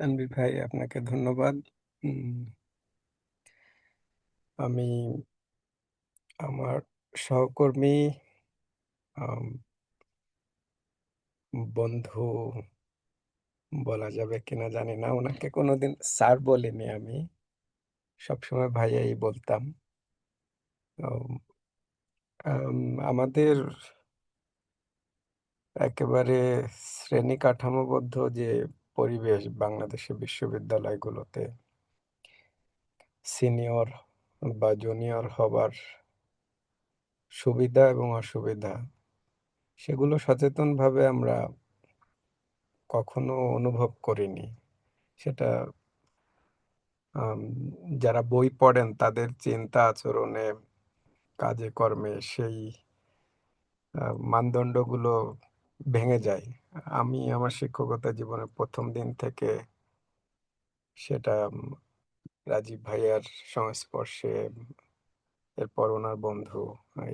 তানভীর ভাই, আপনাকে ধন্যবাদ। উম, আমি আমার সহকর্মী, আম, বন্ধু বলা যাবে কিনা জানি না, ওনাকে কোনোদিন স্যার বলিনি। আমি সবসময় ভাইয়াই বলতাম। উম, আমাদের একেবারে শ্রেণী কাঠামোবদ্ধ যে পরিবেশ বাংলাদেশের বিশ্ববিদ্যালয়গুলোতে, সিনিয়র বা জুনিয়র হবার সুবিধা এবং অসুবিধা, সেগুলো সচেতনভাবে আমরা কখনো অনুভব করিনি। সেটা আম, যারা বই পড়েন তাদের চিন্তা আচরণে, কাজে কর্মে সেই মানদণ্ডগুলো ভেঙে যায়। আমি আমার শিক্ষকতা জীবনের প্রথম দিন থেকে সেটা রাজীব ভাইয়ার সংস্পর্শে, এরপর ওনার বন্ধু,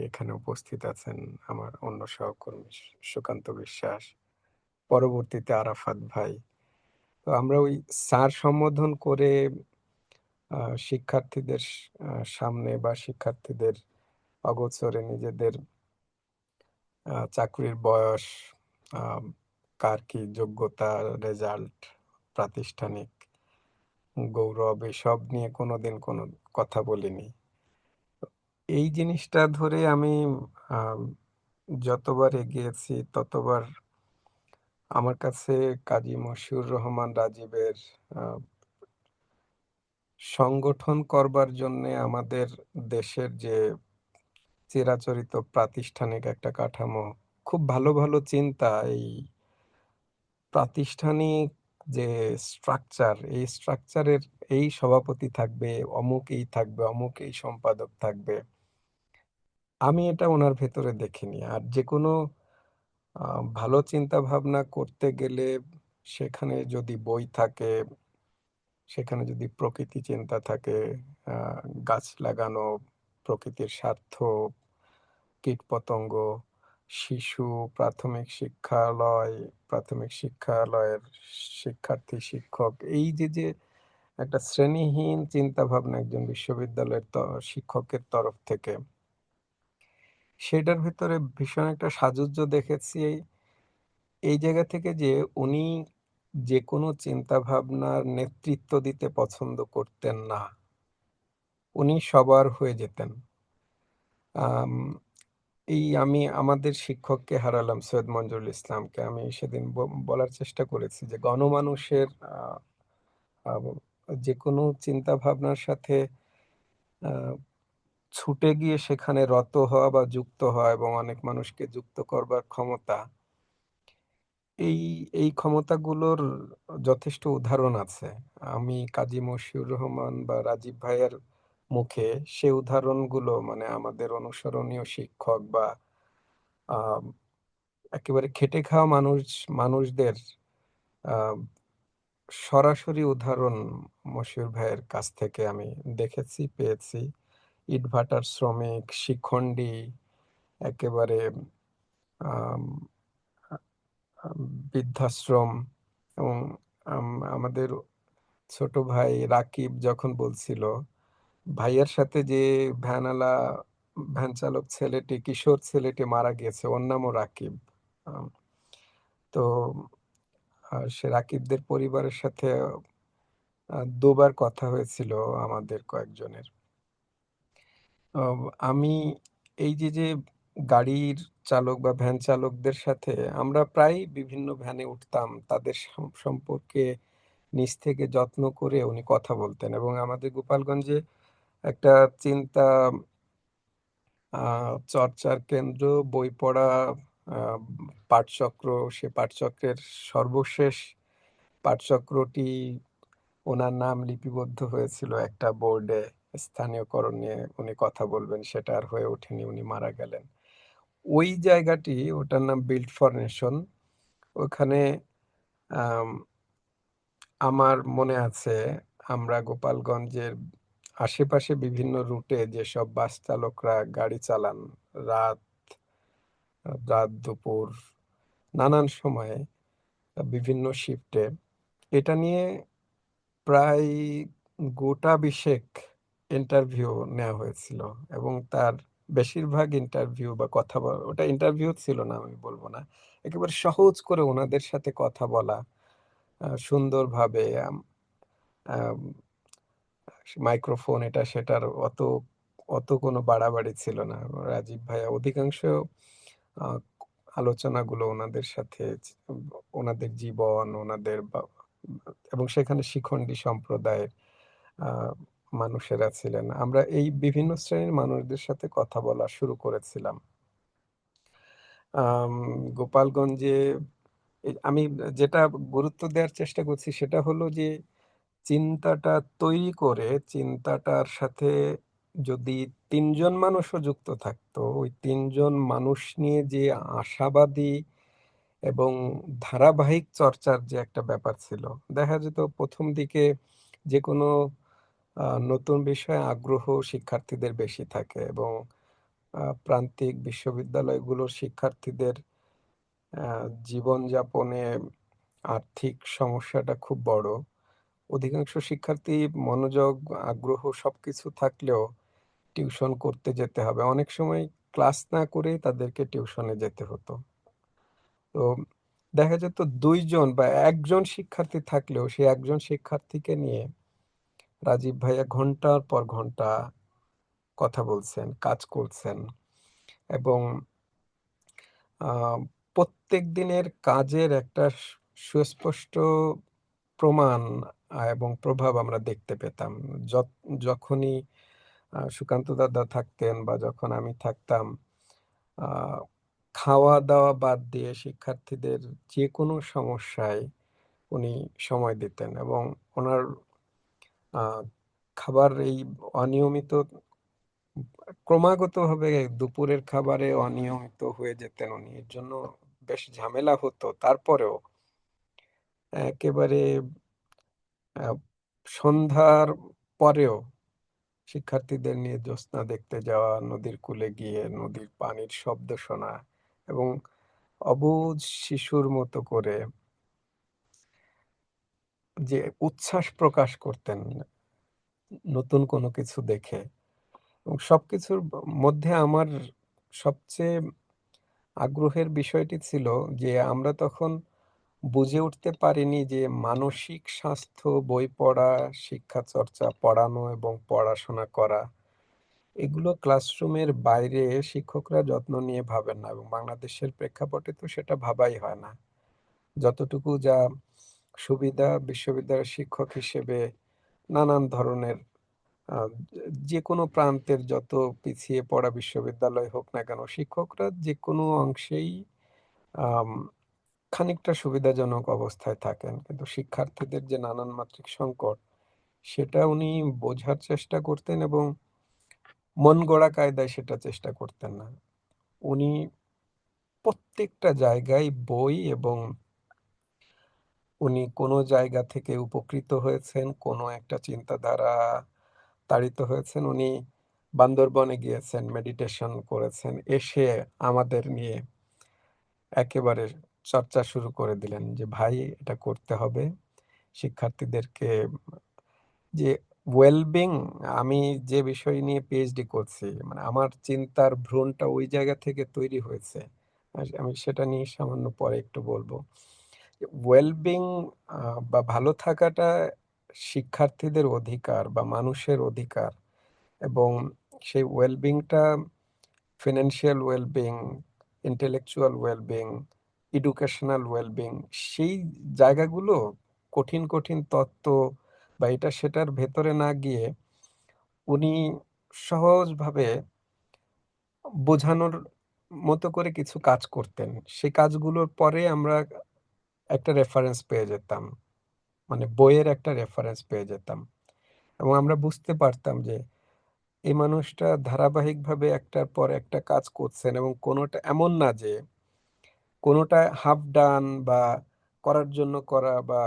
এখানে উপস্থিত আছেন আমার অন্য সহকর্মী সুকান্ত বিশ্বাস, পরবর্তীতে আরাফাত ভাই। তো আমরা ওই স্যার সম্বোধন করে শিক্ষার্থীদের সামনে বা শিক্ষার্থীদের অগোচরে নিজেদের চাকরির বয়স, আহ, কার কি যোগ্যতা, রেজাল্ট, প্রাতিষ্ঠানিক গৌরব, এসব নিয়ে কোনোদিন কোনো কথা বলিনি। এই জিনিসটা ধরে আমি আম, যতবার এগিয়েছি ততবার আমার কাছে কাজী মশিউর রহমান রাজীবের আহ, সংগঠন করবার জন্য আমাদের দেশের যে চিরাচরিত প্রাতিষ্ঠানিক একটা কাঠামো, খুব ভালো ভালো চিন্তা, এই প্রাতিষ্ঠানিক যে স্ট্রাকচার, এই স্ট্রাকচারের এই সভাপতি থাকবে, অমুক এই থাকবে, অমুক এই সম্পাদক থাকবে, আমি এটা ওনার ভেতরে দেখিনি। আর যে কোনো ভালো চিন্তা ভাবনা করতে গেলে সেখানে যদি বই থাকে, সেখানে যদি প্রকৃতি চিন্তা থাকে, আহ, গাছ লাগানো, প্রকৃতির স্বার্থ, কীটপতঙ্গ, শিশু, প্রাথমিক শিক্ষালয়, প্রাথমিক শিক্ষালয়ের শিক্ষার্থী, শিক্ষক, এই যে যে একটা শ্রেণীহীন চিন্তা ভাবনা একজন বিশ্ববিদ্যালয়ের শিক্ষকের তরফ থেকে, সেটার ভিতরে ভীষণ একটা সাজুজ্য দেখেছি। এই জায়গা থেকে যে উনি যে কোনো চিন্তা ভাবনার নেতৃত্ব দিতে পছন্দ করতেন না, উনি সবার হয়ে যেতেন। আম, এই আমি আমাদের শিক্ষককে হারালাম, সৈয়দ মঞ্জুরুল ইসলামকে। আমি সেদিন বলার চেষ্টা করেছি যে গণমানুষের আহ, আহ, যে কোনো চিন্তা ভাবনার সাথে আহ, ছুটে গিয়ে সেখানে রত হওয়া বা যুক্ত হওয়া এবং অনেক মানুষকে যুক্ত করবার ক্ষমতা, এই এই ক্ষমতাগুলোর যথেষ্ট উদাহরণ আছে। আমি কাজী মশিউর রহমান বা রাজীব ভাইয়ের মুখে সে উদাহরণগুলো, মানে আমাদের অনুসরণীয় শিক্ষক বা আহ, একেবারে খেটে খাওয়া মানুষদের আহ, সরাসরি উদাহরণ মশিউর ভাইয়ের কাছ থেকে আমি দেখেছি, পেয়েছি। ইটভাটার শ্রমিক, শিখণ্ডী, একেবারে আম, বৃদ্ধাশ্রম, এবং আমাদের ছোট ভাই রাকিব যখন বলছিল ভাইয়ের সাথে যে ভ্যানালা ভ্যান চালক ছেলেটি, কিশোর ছেলেটি মারা গেছে, ওর নামও রাকিব। আম, তো সে রাকিবদের পরিবারের সাথে দুবার কথা হয়েছিল আমাদের কয়েকজনের। আম, আমি এই যে যে গাড়ির চালক বা ভ্যান চালকদের সাথে আমরা প্রায় বিভিন্ন ভ্যানে উঠতাম, তাদের সম্পর্কে নিজ থেকে যত্ন করে উনি কথা বলতেন। এবং আমাদের গোপালগঞ্জে একটা চিন্তা চর্চার কেন্দ্র, বই পড়া, আহ, পাঠচক্র, সে পাঠচক্রের সর্বশেষ পাঠচক্রটি, ওনার নাম লিপিবদ্ধ হয়েছিল একটা বোর্ডে, স্থানীয়করণ নিয়ে উনি কথা বলবেন, সেটা আর হয়ে ওঠেনি, উনি মারা গেলেন। ওই জায়গাটি, ওটার নাম বিল্ড ফর নেশন। ওখানে আম, আমার মনে আছে আমরা গোপালগঞ্জের আশেপাশে বিভিন্ন রুটে যেসব বাস চালকরা গাড়ি চালান, রাত রাত দুপুর নানান সময়ে বিভিন্ন শিফটে, এটা নিয়ে প্রায় গোটা ২০ ইন্টারভিউ নেওয়া হয়েছিল এবং তার বেশিরভাগ ইন্টারভিউ বা কথা বলা, ওটা ইন্টারভিউ ছিল না আমি বলব না। একেবারে সহজ করে ওনাদের সাথে কথা বলা, সুন্দরভাবে আম মাইক্রোফোন এটা সেটার অত অত কোনো বাড়াবাড়ি ছিল না। রাজীব ভাইয়া অধিকাংশ আ আলোচনাগুলো ওনাদের সাথে ওনাদের জীবন, ওনাদের এবং সেখানে শিখণ্ডী সম্প্রদায়ের আ মানুষেরা ছিলেন। আমরা এই বিভিন্ন শ্রেণীর মানুষদের সাথে কথা বলা শুরু করেছিলাম। আম গোপালগঞ্জে আমি যেটা গুরুত্ব দেওয়ার চেষ্টা করছি সেটা হলো যে চিন্তাটা তৈরি করে চিন্তাটার সাথে যদি ৩ জন মানুষও যুক্ত থাকতো, ওই ৩ জন মানুষ নিয়ে যে আশাবাদী এবং ধারাবাহিক চর্চার যে একটা ব্যাপার ছিল। দেখা যেত ১ম দিকে যেকোনো নতুন বিষয়ে আগ্রহ শিক্ষার্থীদের বেশি থাকে এবং প্রান্তিক বিশ্ববিদ্যালয়গুলোর শিক্ষার্থীদের আ জীবনযাপনে আর্থিক সমস্যাটা খুব বড়। অধিকাংশ শিক্ষার্থী মনোযোগ, আগ্রহ সবকিছু থাকলেও টিউশন করতে যেতে হবে। অনেক সময় ক্লাস না করেই তাদেরকে টিউশনে যেতে হতো। তো দেখা যেত ২ জন বা ১ জন শিক্ষার্থী থাকলেও সেই ১ জন শিক্ষার্থীকে নিয়ে রাজীব ভাইয়া ঘন্টার পর ঘন্টা কথা বলছেন, কাজ করছেন এবং আ প্রত্যেক দিনের কাজের একটা সুস্পষ্ট প্রমাণ এবং প্রভাব আমরা দেখতে পেতাম। যত যখনই সুকান্ত দাদা থাকতেন বা যখন আমি থাকতাম, আ খাওয়া-দাওয়া বাদ দিয়ে শিক্ষার্থীদের যেকোনো সমস্যায় উনি সময় দিতেন এবং উনার আ খাবার এই অনিয়মিত ক্রমাগতভাবে দুপুরের খাবারে অনিয়মিত হয়ে যেতেন উনি। এর জন্য বেশ ঝামেলা হতো। তারপরেও একেবারে আ সন্ধ্যার পরেও শিক্ষার্থীদের নিয়ে জ্যোৎস্না দেখতে যাওয়া, নদীর কূলে গিয়ে নদীর পানির শব্দ শোনা এবং অবুঝ শিশুর মতো করে যে উচ্ছ্বাস প্রকাশ করতেন নতুন কোনো কিছু দেখে এবং সবকিছুর মধ্যে আমার সবচেয়ে আগ্রহের বিষয়টি ছিল যে আমরা তখন বুঝে উঠতে পারিনি যে মানসিক স্বাস্থ্য, বই পড়া, শিক্ষা চর্চা, পড়ানো এবং পড়াশোনা করা এগুলো ক্লাসরুমের বাইরে শিক্ষকরা যত্ন নিয়ে ভাবেন না এবং বাংলাদেশের প্রেক্ষাপটে তো সেটা ভাবাই হয় না। যতটুকু যা সুবিধা বিশ্ববিদ্যালয়ের শিক্ষক হিসেবে নানান ধরনের আ যেকোনো প্রান্তের যত পিছিয়ে পড়া বিশ্ববিদ্যালয় হোক না কেন, শিক্ষকরা যেকোনো অংশেই আম খানিকটা সুবিধাজনক অবস্থায় থাকেন। কিন্তু শিক্ষার্থীদের যে নানান মাত্রিক সংকট, সেটা উনি বোঝার চেষ্টা করতেন এবং মন গড়া কায়দায় সেটা চেষ্টা করতেন না। উনি প্রত্যেকটা জায়গায় বই এবং উনি কোনো জায়গা থেকে উপকৃত হয়েছেন, কোনো একটা চিন্তাধারা তাড়িত হয়েছেন। উনি বান্দরবনে গিয়েছেন, মেডিটেশন করেছেন। এসে আমাদের নিয়ে একেবারে চর্চা শুরু করে দিলেন যে, "ভাই এটা করতে হবে। শিক্ষার্থীদেরকে" যে ওয়েলবিং আমি যে বিষয় নিয়ে পিএইচডি করছি, মানে আমার চিন্তার ভ্রূণটা ওই জায়গা থেকে তৈরি হয়েছে। আমি সেটা নিয়ে সামান্য পরে একটু বলব। ওয়েলবিং আ বা ভালো থাকাটা শিক্ষার্থীদের অধিকার বা মানুষের অধিকার এবং সেই ওয়েলবিংটা financial wellbeing, intellectual wellbeing, educational wellbeing সেই জায়গাগুলো কঠিন, কঠিন তত্ত্ব বা এটা সেটার ভেতরে না গিয়ে উনি সহজভাবে বোঝানোর মতো করে কিছু কাজ করতেন। সেই কাজগুলোর পরে আমরা একটা রেফারেন্স পেয়ে যেতাম। মানে বইয়ের একটা রেফারেন্স পেয়ে যেতাম। এবং আমরা বুঝতে পারতাম যে এই মানুষটা ধারাবাহিকভাবে একটার পর একটা কাজ করছেন এবং কোনোটা এমন না যে কোনোটা হাফ ডান বা করার জন্য করা বা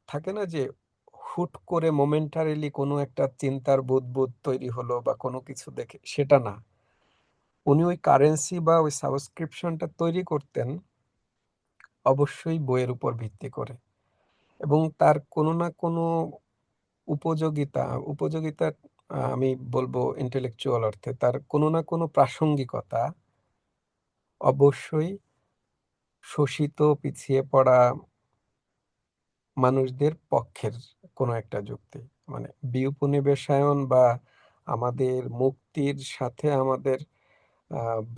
থাকে না যে হুট করে মোমেন্টারিলি কোনো একটা চিন্তার বুদবুদ তৈরি হলো বা কোনো কিছু দেখে সেটা না। উনি ওই কারেন্সি বা ওই সাবস্ক্রিপশনটা তৈরি করতেন অবশ্যই বইয়ের উপর ভিত্তি করে এবং তার কোনো না কোনো উপযোগিতা, উপযোগিতা আমি বলব intellectual অর্থে তার কোনো না কোনো প্রাসঙ্গিকতা অবশ্যই শোষিত, পিছিয়ে পড়া মানুষদের পক্ষের কোনো একটা যুক্তি। মানে বিউপনিবেশায়ন বা আমাদের মুক্তির সাথে আমাদের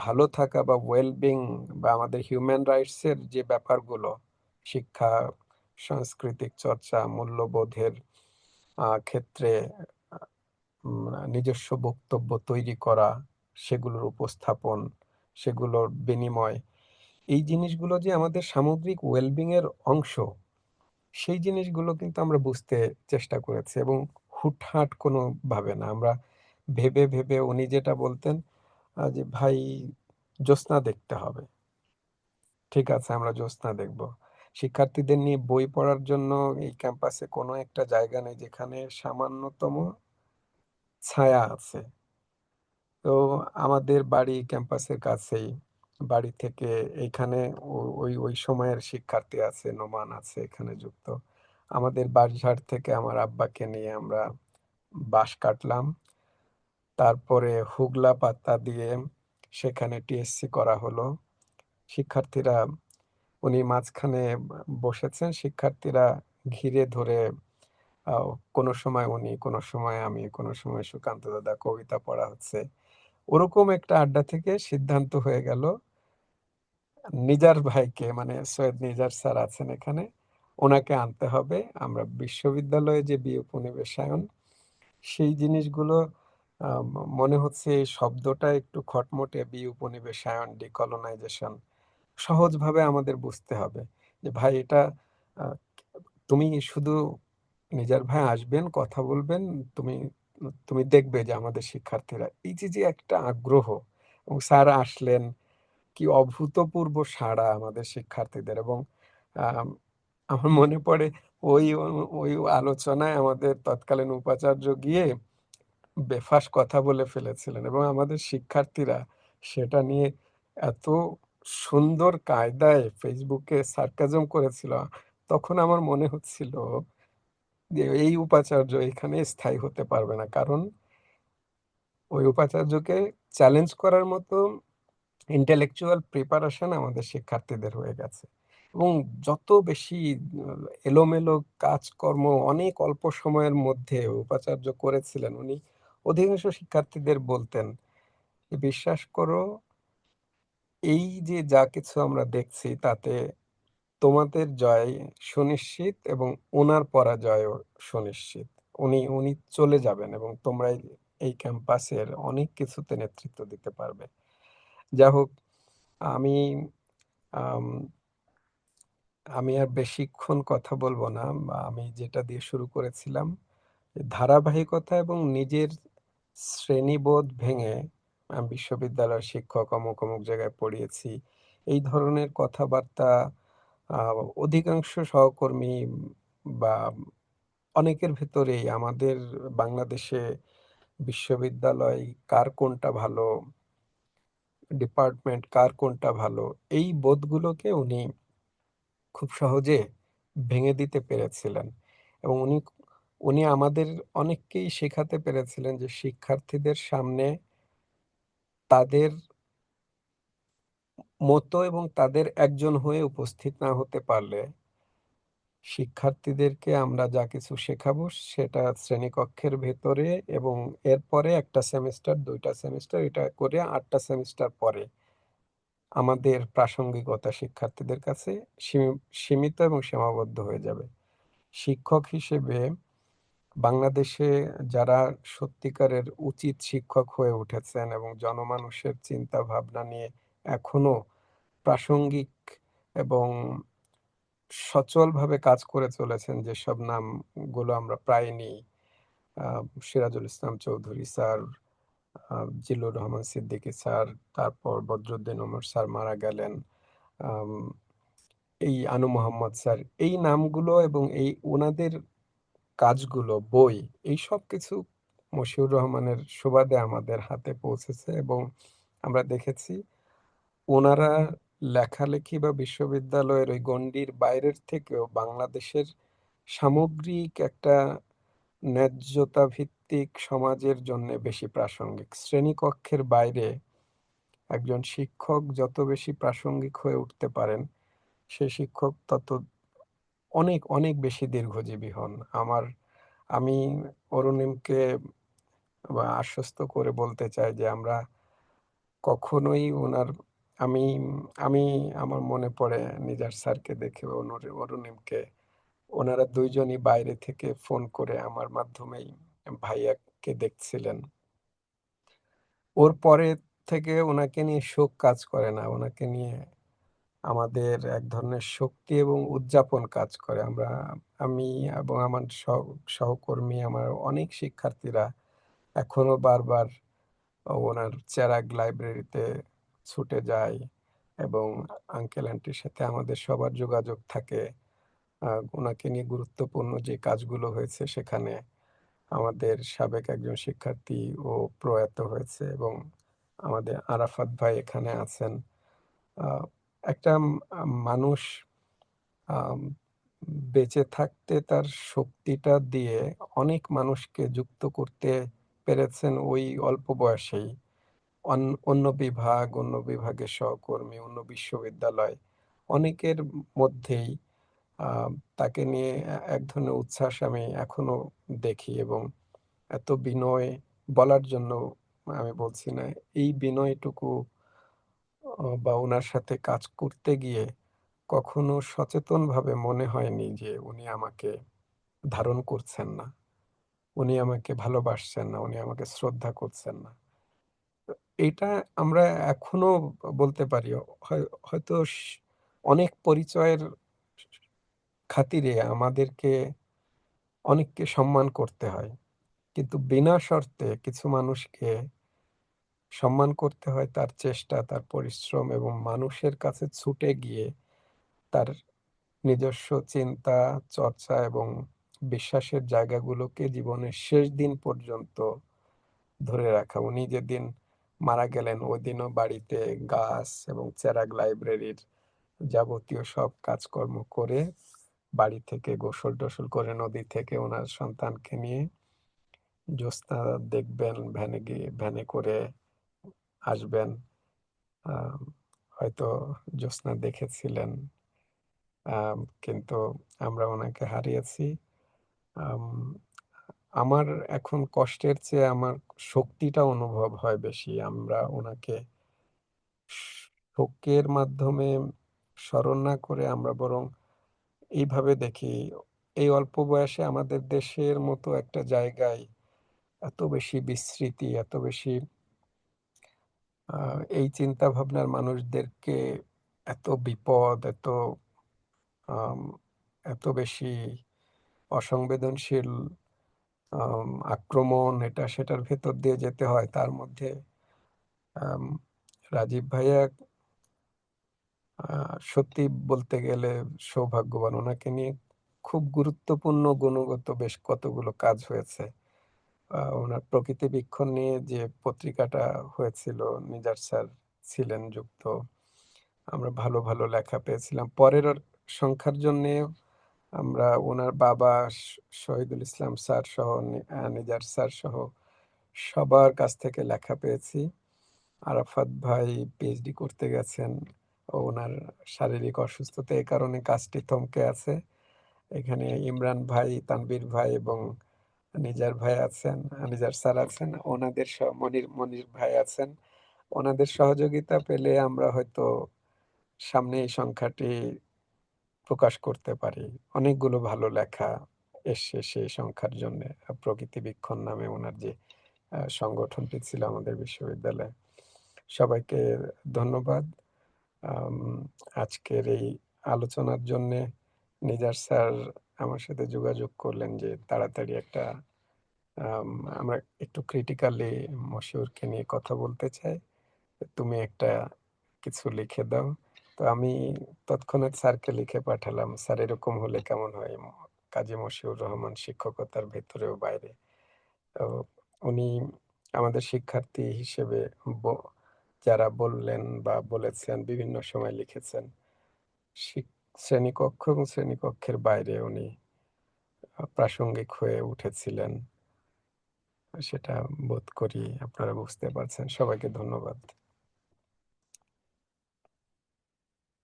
ভালো থাকা বা ওয়েল বিং বা আমাদের হিউম্যান রাইটস এর যে ব্যাপারগুলো, শিক্ষা, সাংস্কৃতিক চর্চা, মূল্যবোধের ক্ষেত্রে নিজস্ব বক্তব্য তৈরি করা, সেগুলোর উপস্থাপন, সেগুলোর বিনিময়, এই জিনিসগুলো যে আমাদের সামগ্রিক ওয়েলবিং এর অংশ, সেই জিনিসগুলো কিন্তু আমরা বুঝতে চেষ্টা করেছি এবং হুটহাট কোনো ভাবে না। আমরা ভেবে ভেবে উনি যেটা বলতেন যে ভাই জ্যোৎস্না দেখতে হবে। ঠিক আছে, আমরা জ্যোৎস্না দেখব। শিক্ষার্থীদের নিয়ে বই পড়ার জন্য এই ক্যাম্পাসে কোনো একটা জায়গা নেই যেখানে সামান্যতম ছায়া আছে। তো আমাদের বাড়ি ক্যাম্পাসের কাছেই। বাড়ি থেকে এইখানে ওই ওই সময়ের শিক্ষার্থী আছে, নোমান আছে এখানে যুক্ত। আমাদের বাসার থেকে আমার আব্বাকে নিয়ে আমরা বাঁশ কাটলাম। তারপরে হুগলা পাতা দিয়ে সেখানে টিএসসি করা হলো। শিক্ষার্থীরা, উনি মাঝখানে বসেছেন, শিক্ষার্থীরা ঘিরে ধরে আহ, কোনো সময় উনি, কোনো সময় আমি, কোনো সময় সুকান্ত দাদা কবিতা পড়া হচ্ছে। ওরকম একটা আড্ডা থেকে সিদ্ধান্ত হয়ে গেল নিজার ভাইকে, মানে সৈয়দ নিজার স্যার আছেন এখানে, ওনাকে আনতে হবে। আমরা বিশ্ববিদ্যালয়ে যে বিউপনিবেশায়ন, সেই জিনিসগুলো মনে হচ্ছে এই শব্দটা একটু খটমটে, বিউপনিবেশায়ন, ডিকলোনাইজেশন, সহজভাবে আমাদের বুঝতে হবে যে ভাই এটা আহ, তুমি শুধু নিজার ভাই আসবেন, কথা বলবেন, তুমি তুমি দেখবে যে আমাদের শিক্ষার্থীরা এই যে যে একটা আগ্রহ, এবং স্যার আসলেন, কি অভূতপূর্ব সাড়া আমাদের শিক্ষার্থীদের। এবং আম, আমার মনে পড়ে ওই ওই আলোচনায় আমাদের তৎকালীন উপাচার্য গিয়ে বেফাস কথা বলে ফেলেছিলেন এবং আমাদের শিক্ষার্থীরা সেটা নিয়ে এত সুন্দর কায়দায় ফেসবুকে সার্কাজম করেছিল। তখন আমার মনে হচ্ছিল যে এই উপাচার্য এখানে স্থায়ী হতে পারবে না, কারণ ওই উপাচার্যকে চ্যালেঞ্জ করার মতো ইন্টেলেকচুয়াল প্রিপারেশন আমাদের শিক্ষার্থীদের হয়ে গেছে। এবং যত বেশি এলোমেলো কাজকর্ম অনেক অল্প সময়ের মধ্যে উপাচার্য করেছিলেন, উনি অধিকাংশ শিক্ষার্থীদের বলতেন যে বিশ্বাস করো, এই যে যা কিছু আমরা দেখছি তাতে তোমাদের জয় সুনিশ্চিত এবং ওনার পরাজয়ও সুনিশ্চিত। উনি উনি চলে যাবেন এবং তোমরা এই ক্যাম্পাসের অনেক কিছুতে নেতৃত্ব দিতে পারবে। যা হোক, আমি আম, আমি আর বেশিক্ষণ কথা বলবো না। আমি যেটা দিয়ে শুরু করেছিলাম, ধারাবাহিকতা এবং নিজের শ্রেণীবোধ ভেঙে, আমি বিশ্ববিদ্যালয়ের শিক্ষক, অমুক অমুক জায়গায় পড়িয়েছি, এই ধরনের কথাবার্তা অধিকাংশ সহকর্মী বা অনেকের ভেতরেই আমাদের বাংলাদেশে বিশ্ববিদ্যালয় কার কোনটা ভালো, ডিপার্টমেন্ট কার কোনটা ভালো, এই বোধগুলোকে উনি খুব সহজে ভেঙে দিতে পেরেছিলেন। এবং উনি উনি আমাদের অনেককেই শেখাতে পেরেছিলেন যে শিক্ষার্থীদের সামনে তাদের মতো এবং তাদের একজন হয়ে উপস্থিত না হতে পারলে শিক্ষার্থীদেরকে আমরা যা কিছু শেখাবো সেটা শ্রেণীকক্ষের ভেতরে, এবং এরপরে একটা সেমিস্টার, দুইটা সেমিস্টার, এটা করে 8টা সেমিস্টার পরে আমাদের প্রাসঙ্গিকতা শিক্ষার্থীদের কাছে সীমিত এবং সীমাবদ্ধ হয়ে যাবে। শিক্ষক হিসেবে বাংলাদেশে যারা সত্যিকারের উচিত শিক্ষক হয়ে উঠেছেন এবং জনমানুষের চিন্তা ভাবনা নিয়ে এখনো প্রাসঙ্গিক এবং সচলভাবে কাজ করে চলেছেন, যেসব নামগুলো আমরা প্রায় নিই, সিরাজুল ইসলাম চৌধুরী স্যার, জিল্লুর রহমান সিদ্দিকী স্যার, তারপর বদরুদ্দিন ওমর স্যার মারা গেলেন, আম, এই আনু মোহাম্মদ স্যার, এই নামগুলো এবং এই ওনাদের কাজগুলো, বই, এই সব কিছু মশিউর রহমানের সুবাদে আমাদের হাতে পৌঁছেছে। এবং আমরা দেখেছি ওনারা লেখালেখি বা বিশ্ববিদ্যালয়ের ওই গণ্ডির বাইরের থেকেও বাংলাদেশের সামগ্রিক একটা ন্যায্যতা ভিত্তিক সমাজের জন্যে বেশি প্রাসঙ্গিক। শ্রেণীকক্ষের বাইরে একজন শিক্ষক যত বেশি প্রাসঙ্গিক হয়ে উঠতে পারেন, সে শিক্ষক তত অনেক, অনেক বেশি দীর্ঘজীবী হন। আমি অরুণিমকে আশ্বস্ত করে বলতে চাই যে আমরা কখনোই উনার আমি আমি আমার মনে পড়ে নিজার স্যারকে দেখে অরুণিমকে ওনারা ২ জনই বাইরে থেকে ফোন করে আমার মাধ্যমেই ভাইয়াকে দেখছিলেন। ওর পরে থেকে উনাকে নিয়ে শোক কাজ করে না। উনাকে নিয়ে আমাদের এক ধরনের শক্তি এবং উদযাপন কাজ করে। আমি এবং আমার সহকর্মী, আমার অনেক শিক্ষার্থীরা এখনো বারবার ওনার চেরাগ লাইব্রেরিতে ছুটে যাই এবং আঙ্কেল আন্টির সাথে আমাদের সবার যোগাযোগ থাকে। ওনাকে নিয়ে গুরুত্বপূর্ণ যে কাজগুলো হয়েছে সেখানে আমাদের সাবেক একজন শিক্ষার্থী ও প্রয়াত হয়েছে এবং আমাদের আরাফাত ভাই এখানে আছেন। আ একটা মানুষ আম বেঁচে থাকতে তার শক্তিটা দিয়ে অনেক মানুষকে যুক্ত করতে পেরেছেন ওই অল্প বয়সেই। অন অন্য বিভাগ, অন্য বিভাগের সহকর্মী, অন্য বিশ্ববিদ্যালয় অনেকের মধ্যেই আ তাকে নিয়ে এক ধরনের উচ্ছ্বাস আমি এখনো দেখি এবং এত বিনয় বলার জন্য আমি বলছি না। এই বিনয়টুকু বা উনার সাথে কাজ করতে গিয়ে কখনো সচেতনভাবে মনে হয়নি যে উনি আমাকে ধারণ করছেন না। উনি আমাকে ভালোবাসছেন না, উনি আমাকে শ্রদ্ধা করছেন না। এইটা আমরা এখনো বলতে পারি। হয়তো অনেক পরিচয়ের খাতিরে আমাদেরকে অনেককে সম্মান করতে হয়। কিন্তু বিনা শর্তে কিছু মানুষকে সম্মান করতে হয় তার চেষ্টা, তার পরিশ্রম এবং মানুষের কাছে ছুটে গিয়ে তার নিজস্ব চিন্তা, চর্চা এবং বিশ্বাসের জায়গাগুলোকে জীবনের শেষ দিন পর্যন্ত ধরে রাখা। উনি যেদিন মারা গেলেন ওইদিনও বাড়িতে গাছ এবং চেরাগ লাইব্রেরির যাবতীয় সব কাজকর্ম করে বাড়ি থেকে গোসল-টোসল করে নদী থেকে উনার সন্তানকে নিয়ে জ্যোৎস্না দেখবেন ভ্যানে করে আসবেন। আম হয়তো জ্যোৎস্না দেখেছিলেন। কিন্তু আমরা উনাকে হারিয়েছি। আম আমার এখন কষ্টের চেয়ে আমার শক্তিটা অনুভব হয় বেশি। আমরা উনাকে স শোকের মাধ্যমে স্মরণ না করে আমরা বরং এইভাবে দেখি, এই অল্প বয়সে আমাদের দেশের মতো একটা জায়গায় এত বেশি বিস্মৃতি, এত বেশি আ এই চিন্তাভাবনার মানুষদেরকে এত বিপদ, আম এত বেশি অসংবেদনশীল আক্রমণ এটা সেটার ভেতর দিয়ে যেতে হয়। তার মধ্যে আম রাজীব ভাইয়া আ সত্যি বলতে গেলে সৌভাগ্যবান। উনাকে নিয়ে খুব গুরুত্বপূর্ণ গুণগত বেশ কতগুলো কাজ হয়েছে। উনার প্রকৃতিবীক্ষণ নিয়ে যে পত্রিকাটা হয়েছিল, নিজার স্যার ছিলেন যুক্ত। আমরা ভালো, ভালো লেখা পেয়েছিলাম। পরের সংখ্যার জন্যে আমরা উনার বাবা শহীদুল ইসলাম স্যার সহ নিজার স্যার সহ সবার কাছ থেকে লেখা পেয়েছি। আরাফাত ভাই পিএইচডি করতে গেছেন। উনার শারীরিক অসুস্থতা এ কারণে কাজটি থমকে আছে। এখানে ইমরান ভাই, তানভীর ভাই এবং নিজার ভাই আছেন, নিজার স্যার আছেন। ওনাদের মনির ভাই আছেন। ওনাদের সহযোগিতা পেলে আমরা হয়তো সামনে এই সংখ্যাটি প্রকাশ করতে পারি। অনেকগুলো ভালো লেখা এসছে সেই সংখ্যার জন্যে। প্রকৃতিবীক্ষণ নামে উনার যে সংগঠনটি ছিল আমাদের বিশ্ববিদ্যালয়ে। সবাইকে ধন্যবাদ। আম আজকের এই আলোচনার জন্যে নিজার স্যার আমার সাথে যোগাযোগ করলেন যে তাড়াতাড়ি একটা আম আমরা একটু ক্রিটিক্যালি মশিউরকে নিয়ে কথা বলতে চাই। তুমি একটা কিছু লিখে দাও। তো আমি তৎক্ষণাৎ স্যারকে লিখে পাঠালাম, "স্যার এরকম হলে কেমন হয়?" কাজী মশিউর রহমান শিক্ষকতার ভেতরে ও বাইরে। তো উনি আমাদের শিক্ষার্থী হিসেবে ব যারা বললেন বা বলেছেন, বিভিন্ন সময় লিখেছেন। শিক শ্রেণীকক্ষ এবং শ্রেণীকক্ষের বাইরে উনি প্রাসঙ্গিক হয়ে উঠেছিলেন। সেটা বোধ করি আপনারা বুঝতে পারছেন। সবাইকে ধন্যবাদ।